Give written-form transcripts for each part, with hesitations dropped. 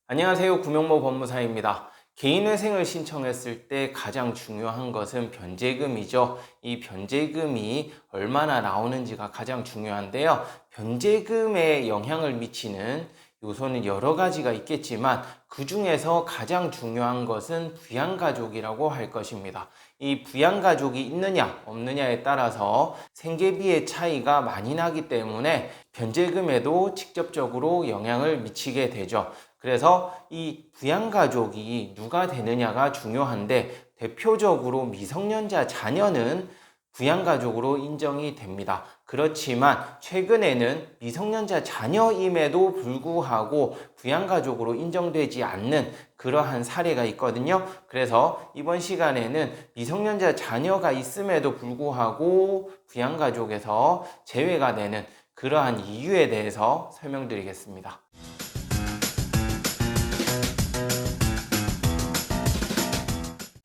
안녕하세요. 구명모 법무사입니다. 개인회생을 신청했을 때 가장 중요한 것은 변제금이죠. 이 변제금이 얼마나 나오는지가 가장 중요한데요. 변제금에 영향을 미치는 요소는 여러 가지가 있겠지만 그 중에서 가장 중요한 것은 부양가족이라고 할 것입니다. 이 부양가족이 있느냐 없느냐에 따라서 생계비의 차이가 많이 나기 때문에 변제금에도 직접적으로 영향을 미치게 되죠. 그래서 이 부양가족이 누가 되느냐가 중요한데 대표적으로 미성년자 자녀는 부양가족으로 인정이 됩니다. 그렇지만 최근에는 미성년자 자녀임에도 불구하고 부양가족으로 인정되지 않는 그러한 사례가 있거든요. 그래서 이번 시간에는 미성년자 자녀가 있음에도 불구하고 부양가족에서 제외가 되는 그러한 이유에 대해서 설명드리겠습니다.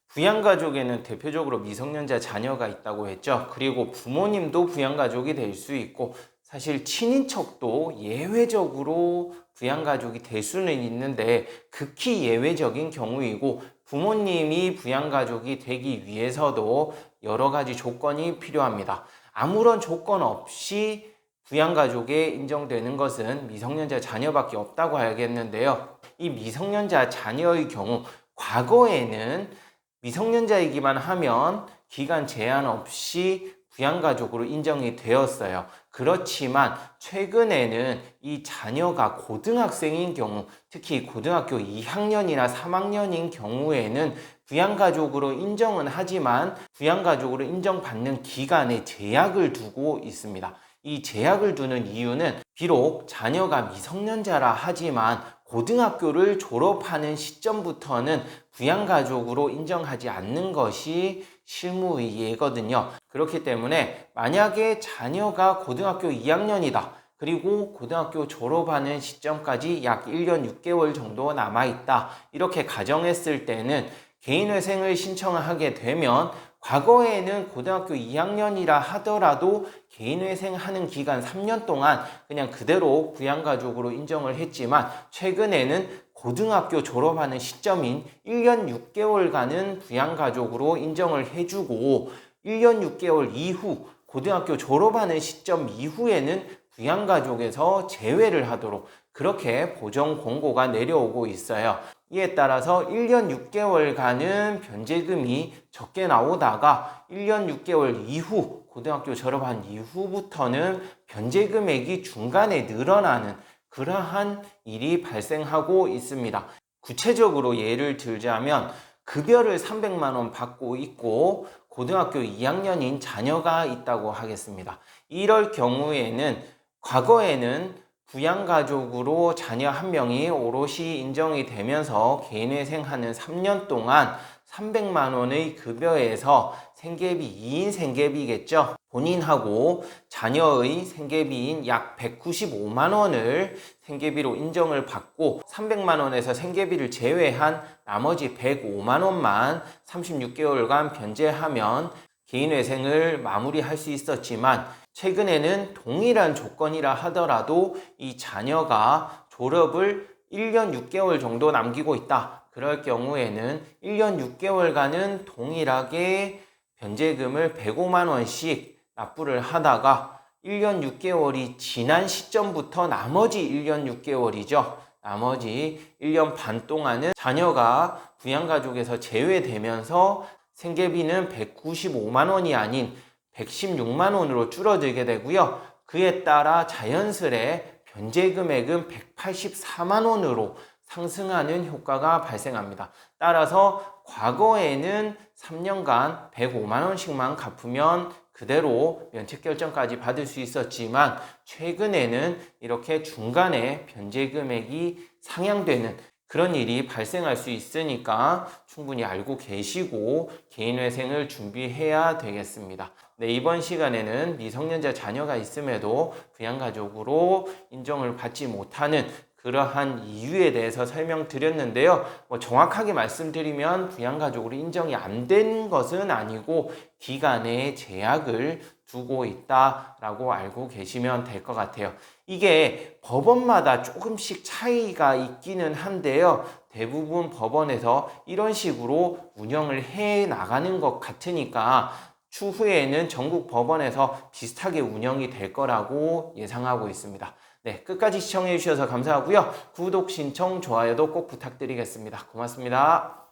부양가족에는 대표적으로 미성년자 자녀가 있다고 했죠. 그리고 부모님도 부양가족이 될 수 있고 사실 친인척도 예외적으로 부양가족이 될 수는 있는데 극히 예외적인 경우이고 부모님이 부양가족이 되기 위해서도 여러 가지 조건이 필요합니다. 아무런 조건 없이 부양가족에 인정되는 것은 미성년자 자녀밖에 없다고 알겠는데요. 이 미성년자 자녀의 경우 과거에는 미성년자이기만 하면 기간 제한 없이 부양가족으로 인정이 되었어요. 그렇지만 최근에는 이 자녀가 고등학생인 경우, 특히 고등학교 2학년이나 3학년인 경우에는 부양가족으로 인정은 하지만 부양가족으로 인정받는 기간에 제약을 두고 있습니다. 이 제약을 두는 이유는 비록 자녀가 미성년자라 하지만 고등학교를 졸업하는 시점부터는 부양가족으로 인정하지 않는 것이 실무의 예거든요. 그렇기 때문에 만약에 자녀가 고등학교 2학년이다. 그리고 고등학교 졸업하는 시점까지 약 1년 6개월 정도 남아있다. 이렇게 가정했을 때는 개인회생을 신청하게 되면 과거에는 고등학교 2학년이라 하더라도 개인회생하는 기간 3년 동안 그냥 그대로 부양가족으로 인정을 했지만 최근에는 고등학교 졸업하는 시점인 1년 6개월간은 부양가족으로 인정을 해주고 1년 6개월 이후 고등학교 졸업하는 시점 이후에는 부양가족에서 제외를 하도록 그렇게 보정 공고가 내려오고 있어요. 이에 따라서 1년 6개월간은 변제금이 적게 나오다가 1년 6개월 이후 고등학교 졸업한 이후부터는 변제금액이 중간에 늘어나는 그러한 일이 발생하고 있습니다. 구체적으로 예를 들자면 급여를 300만 원 받고 있고 고등학교 2학년인 자녀가 있다고 하겠습니다. 이럴 경우에는 과거에는 부양가족으로 자녀 한 명이 오롯이 인정이 되면서 개인회생하는 3년 동안 300만 원의 급여에서 생계비 2인 생계비겠죠. 본인하고 자녀의 생계비인 약 195만 원을 생계비로 인정을 받고 300만 원에서 생계비를 제외한 나머지 105만 원만 36개월간 변제하면 개인회생을 마무리할 수 있었지만 최근에는 동일한 조건이라 하더라도 이 자녀가 졸업을 1년 6개월 정도 남기고 있다. 그럴 경우에는 1년 6개월간은 동일하게 변제금을 105만 원씩 납부를 하다가 1년 6개월이 지난 시점부터 나머지 1년 6개월이죠. 나머지 1년 반 동안은 자녀가 부양가족에서 제외되면서 생계비는 195만 원이 아닌 116만 원으로 줄어들게 되고요. 그에 따라 자연스레 변제금액은 184만 원으로 상승하는 효과가 발생합니다. 따라서 과거에는 3년간 105만 원씩만 갚으면 그대로 면책결정까지 받을 수 있었지만 최근에는 이렇게 중간에 변제금액이 상향되는 그런 일이 발생할 수 있으니까 충분히 알고 계시고 개인회생을 준비해야 되겠습니다. 네, 이번 시간에는 미성년자 자녀가 있음에도 부양가족으로 인정을 받지 못하는 그러한 이유에 대해서 설명드렸는데요. 정확하게 말씀드리면 부양가족으로 인정이 안 된 것은 아니고 기간에 제약을 두고 있다라고 알고 계시면 될 것 같아요. 이게 법원마다 조금씩 차이가 있기는 한데요. 대부분 법원에서 이런 식으로 운영을 해 나가는 것 같으니까 추후에는 전국 법원에서 비슷하게 운영이 될 거라고 예상하고 있습니다. 네, 끝까지 시청해 주셔서 감사하고요. 구독, 신청, 좋아요도 꼭 부탁드리겠습니다. 고맙습니다.